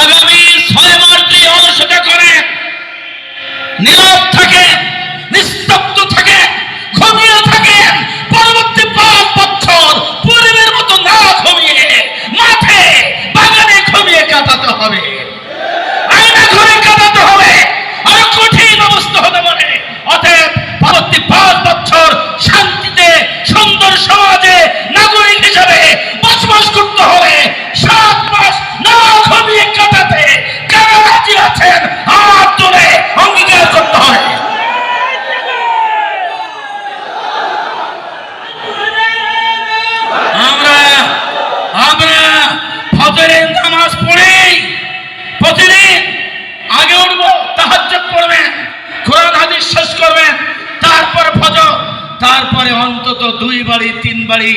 আগামী 6 মার্চ অলসতা করে নীরব থাকে, নিস্তব্ধ থাকে, ঘুমিয়ে থাকে, পরবর্তী 5 বছর পূর্বের মতো না ঘুমিয়ে মাঠে বাগানে ঘুমিয়ে কাটাতে হবে, আয়না ঘরে কাটাতে হবে, আর কঠিন অবস্থা হতে পারে। অতএব পরবর্তী 5 বছর শান্তিতে সুন্দর সমাজে নাগরিক হিসেবে বসবাস করতে হবে। 7 মাস না ঘুমিয়ে কাটাতে কারা রাজি আছেন হাত তুলে অঙ্গীকার করতে হয়। আমরা ফজরের নামাজ পড়েই প্রতিদিন আগে উঠবো, তাহাজ্জুদ পড়বেন, কোরআন হাদিস শেষ করবেন, তারপর ফজর, তারপরে অন্তত 2 বাড়ি 3 বাড়ি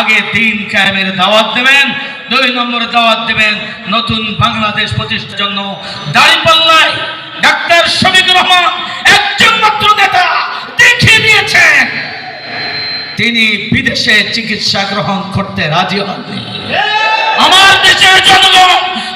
আগে দিন কায়েমের দাওয়াত দেবেন। 2 নম্বরে দাওয়াত দেবেন নতুন বাংলাদেশ প্রতিষ্ঠার জন্য। দাঁড়িপাল্লায় ডাক্তার শফিকুর রহমান একজন মাত্র নেতা দেখিয়ে দিয়েছেন তিনি বিদেশে চিকিৎসা গ্রহণ করতে রাজি হননি। আমার দেশের জনগণ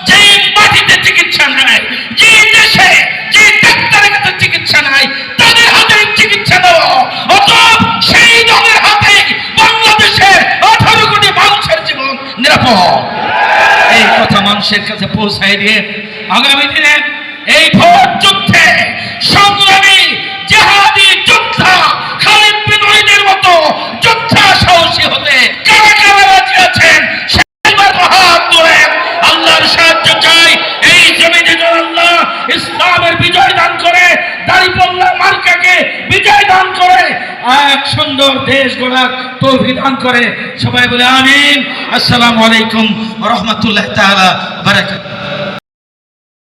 যে মাটিতে চিকিৎসা নেয়, যে দেশে যে ডাক্তারের কাছে চিকিৎসা নেয়, তাদের হাতে চিকিৎসা দেওয়া, অতএব সেই দলের হাতে বাংলাদেশের 18 কোটি মানুষের জীবন নিরাপদ। এই কথা মানুষের কাছে পৌঁছায় দিয়ে আগামী দিনে এই ভোট যুদ্ধে সংগ্রামী জিহাদি যোদ্ধা খালিদ বিন ওলীদের মতো যোদ্ধা সাহসী হতে কারা কারা রাজি আছেন সেইবার হাত তোলেন। আল্লাহর সাহায্য চাই। এই জমিনে যেন আল্লাহ ইসলামের বিজয় দান করে, দাঁড়িপাল্লা মার্কাকে বিজয় দান করে, এক সুন্দর দেশ গড়ার তৌফিক দান করে। সবাই বলে আমিন। আসসালামু আলাইকুম ওয়া রাহমাতুল্লাহি তাআলা ওয়া বারাকাতুহু।